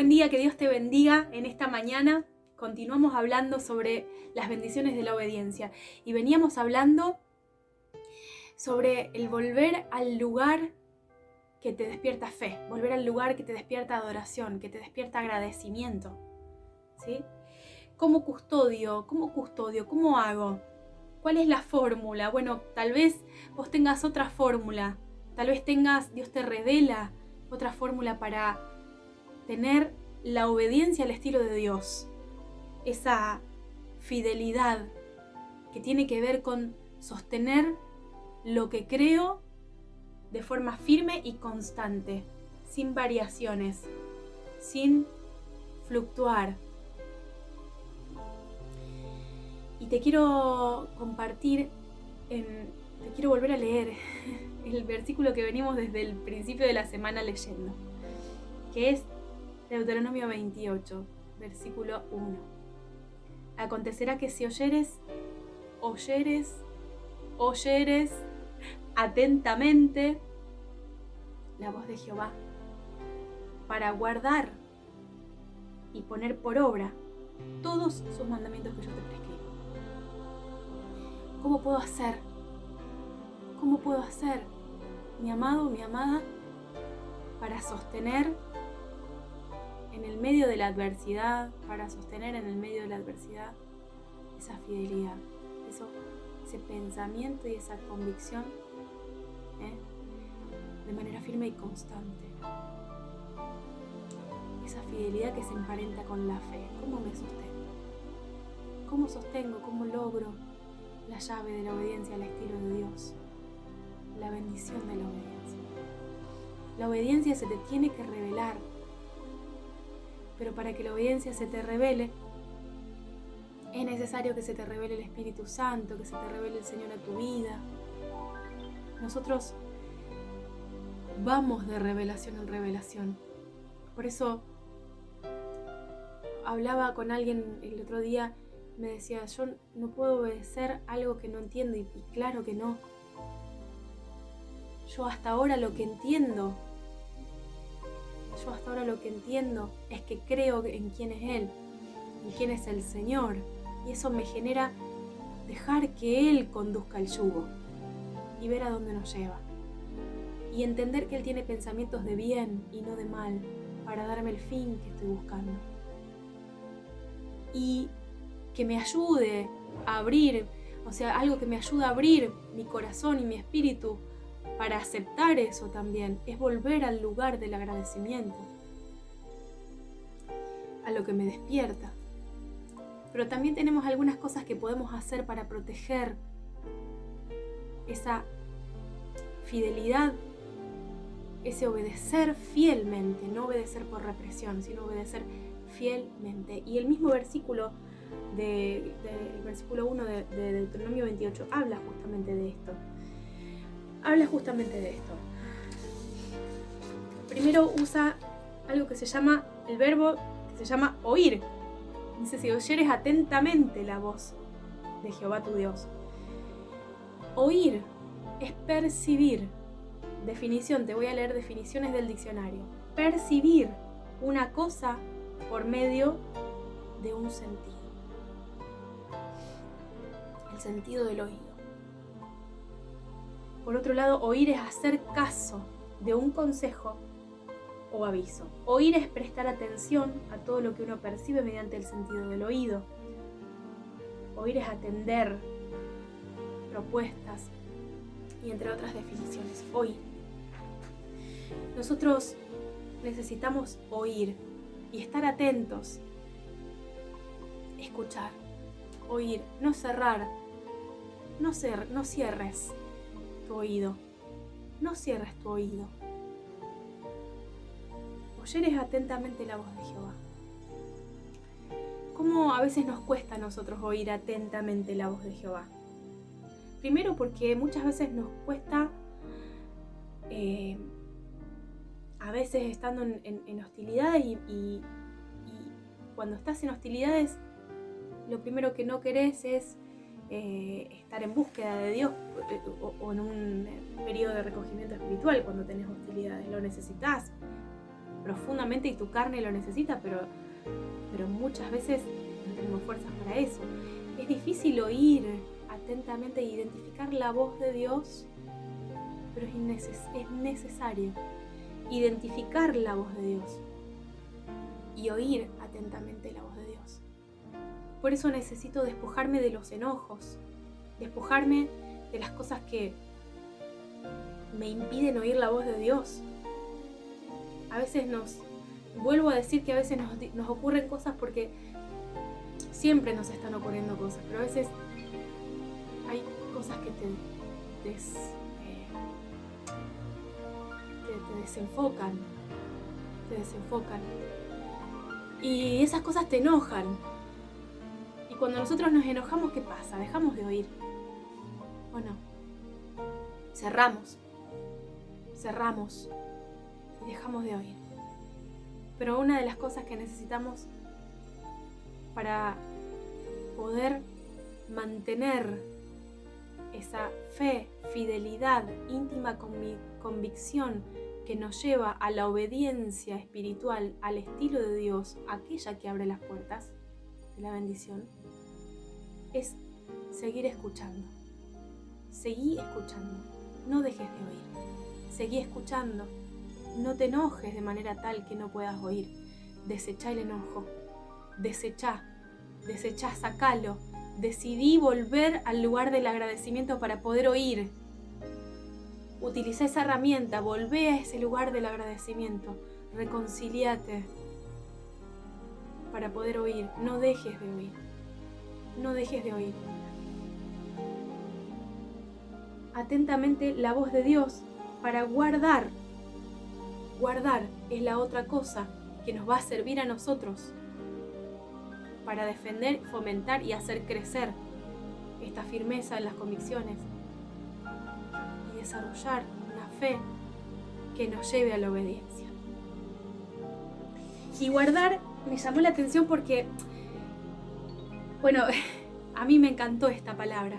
Buen día, que Dios te bendiga en esta mañana. Continuamos hablando sobre las bendiciones de la obediencia y veníamos hablando sobre el volver al lugar que te despierta fe, volver al lugar que te despierta adoración, que te despierta agradecimiento, ¿sí? ¿Cómo custodio? ¿Cómo hago? ¿Cuál es la fórmula? Bueno, tal vez vos tengas otra fórmula, tal vez Dios te revela otra fórmula para tener la obediencia al estilo de Dios, esa fidelidad que tiene que ver con sostener lo que creo de forma firme y constante, sin variaciones, sin fluctuar. Y te quiero compartir, te quiero volver a leer el versículo que venimos desde el principio de la semana leyendo, que es Deuteronomio 28, versículo 1. Acontecerá que si oyeres atentamente la voz de Jehová para guardar y poner por obra todos sus mandamientos que yo te prescribo. ¿Cómo puedo hacer? ¿Cómo puedo hacer, mi amado, mi amada, para sostener en el medio de la adversidad, esa fidelidad, ese pensamiento y esa convicción de manera firme y constante? Esa fidelidad que se emparenta con la fe. ¿Cómo me sostengo? ¿Cómo sostengo? ¿Cómo logro la llave de la obediencia al estilo de Dios? La bendición de la obediencia. La obediencia se te tiene que revelar. Pero para que la obediencia se te revele, es necesario que se te revele el Espíritu Santo, que se te revele el Señor a tu vida. Nosotros vamos de revelación en revelación. Por eso hablaba con alguien el otro día, me decía, yo no puedo obedecer algo que no entiendo, y claro que no. Yo hasta ahora lo que entiendo es que creo en quién es Él, en quién es el Señor, y eso me genera dejar que Él conduzca el yugo y ver a dónde nos lleva, y entender que Él tiene pensamientos de bien y no de mal para darme el fin que estoy buscando, y que me ayude a abrir, algo que me ayude a abrir mi corazón y mi espíritu para aceptar eso también, es volver al lugar del agradecimiento, a lo que me despierta. Pero también tenemos algunas cosas que podemos hacer para proteger esa fidelidad, ese obedecer fielmente, no obedecer por represión, sino obedecer fielmente. Y el mismo versículo el versículo 1 de Deuteronomio 28 habla justamente de esto. Primero usa algo que se llama, el verbo que se llama oír. Dice, si oyeres atentamente la voz de Jehová tu Dios. Oír es percibir. Definición, te voy a leer definiciones del diccionario. Percibir una cosa por medio de un sentido. El sentido del oído. Por otro lado, oír es hacer caso de un consejo o aviso. Oír es prestar atención a todo lo que uno percibe mediante el sentido del oído. Oír es atender propuestas y entre otras definiciones. Oír. Nosotros necesitamos oír y estar atentos. Escuchar. Oír. No cerrar. No cierres tu oído. No cierres tu oído. Oyeres atentamente la voz de Jehová. ¿Cómo a veces nos cuesta a nosotros oír atentamente la voz de Jehová? Primero porque muchas veces nos cuesta, a veces estando en hostilidades y cuando estás en hostilidades, lo primero que no querés es estar en búsqueda de Dios o en un periodo de recogimiento espiritual cuando tenés hostilidades, lo necesitas. profundamente y tu carne lo necesita, pero muchas veces no tenemos fuerzas para eso. Es difícil oír atentamente e identificar la voz de Dios, pero es necesario identificar la voz de Dios y oír atentamente la voz de Dios. Por eso necesito despojarme de los enojos, despojarme de las cosas que me impiden oír la voz de Dios. A veces vuelvo a decir que a veces nos ocurren cosas porque siempre nos están ocurriendo cosas, pero a veces hay cosas que te desenfocan, y esas cosas te enojan. Y cuando nosotros nos enojamos, ¿qué pasa? Dejamos de oír, ¿o no? Cerramos y dejamos de oír. Pero una de las cosas que necesitamos para poder mantener esa fe, fidelidad, íntima convicción que nos lleva a la obediencia espiritual, al estilo de Dios, aquella que abre las puertas de la bendición, es seguir escuchando. Seguí escuchando, no dejes de oír. Seguí escuchando, no te enojes de manera tal que no puedas oír. Desechá el enojo, desechá, sacalo. Decidí volver al lugar del agradecimiento para poder oír. Utiliza esa herramienta, volvé a ese lugar del agradecimiento, reconcíliate para poder oír. No dejes de oír, no dejes de oír. Atentamente la voz de Dios para guardar. Guardar es la otra cosa que nos va a servir a nosotros para defender, fomentar y hacer crecer esta firmeza en las convicciones y desarrollar una fe que nos lleve a la obediencia. Y guardar me llamó la atención porque, bueno, a mí me encantó esta palabra.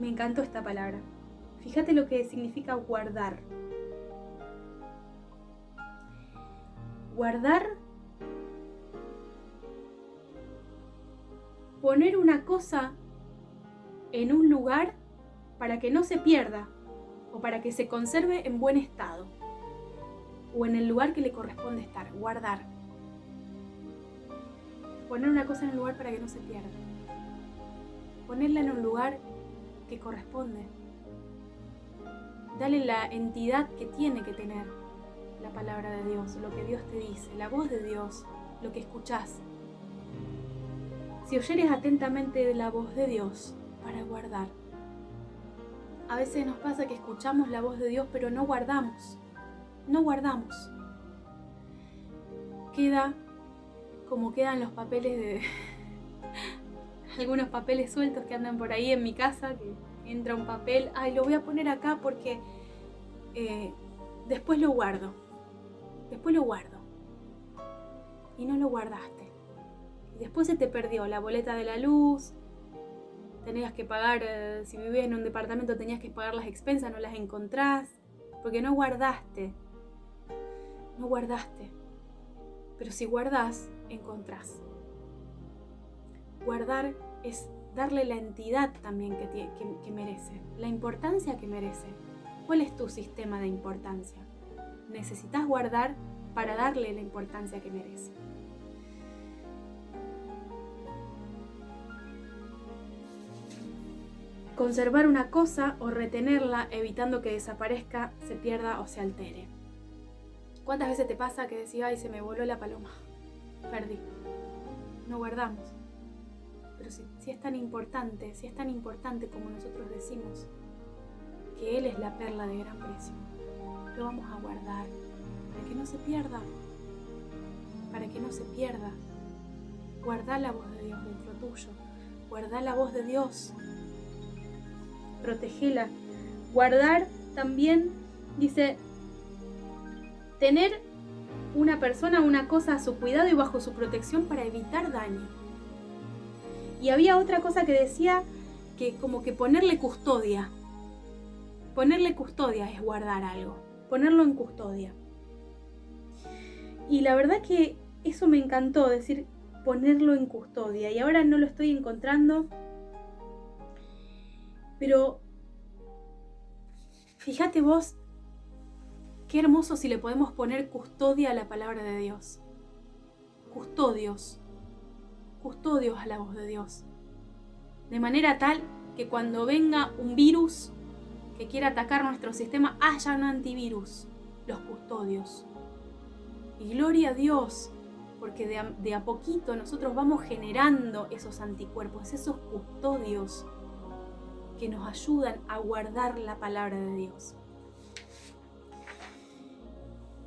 Me encantó esta palabra. Fíjate lo que significa guardar. Guardar, poner una cosa en un lugar para que no se pierda o para que se conserve en buen estado o en el lugar que le corresponde estar. Guardar. Poner una cosa en un lugar para que no se pierda. Ponerla en un lugar que corresponde. Dale la entidad que tiene que tener la palabra de Dios, lo que Dios te dice, la voz de Dios, lo que escuchás. Si oyeres atentamente la voz de Dios para guardar. A veces nos pasa que escuchamos la voz de Dios, pero no guardamos. No guardamos. Queda como quedan los papeles de algunos papeles sueltos que andan por ahí en mi casa, que entra un papel, ay, lo voy a poner acá porque después lo guardo. Y no lo guardaste. Y después se te perdió la boleta de la luz, tenías que pagar, si vivías en un departamento tenías que pagar las expensas, no las encontrás, porque no guardaste. Pero si guardás, encontrás. Guardar es darle la entidad también que merece, la importancia que merece. ¿Cuál es tu sistema de importancia? Necesitas guardar para darle la importancia que merece. Conservar una cosa o retenerla evitando que desaparezca, se pierda o se altere. ¿Cuántas veces te pasa que decís, ay, se me voló la paloma? Perdí. No guardamos. Pero si es tan importante, como nosotros decimos, que Él es la perla de gran precio, lo vamos a guardar para que no se pierda. Guardá la voz de Dios dentro tuyo. Guardá la voz de Dios. Protegela. Guardar también, dice, tener una persona, una cosa a su cuidado y bajo su protección para evitar daño. Y había otra cosa que decía que como que ponerle custodia. Ponerle custodia es guardar algo. Ponerlo en custodia. Y la verdad que eso me encantó, decir, ponerlo en custodia. Y ahora no lo estoy encontrando. Pero fíjate vos, qué hermoso si le podemos poner custodia a la palabra de Dios. Custodios a la voz de Dios. De manera tal que cuando venga un virus que quiera atacar nuestro sistema, haya un antivirus, los custodios. Y gloria a Dios, porque de a poquito nosotros vamos generando esos anticuerpos, esos custodios que nos ayudan a guardar la palabra de Dios.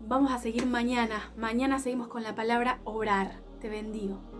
Vamos a seguir mañana. Mañana seguimos con la palabra orar. Te bendigo.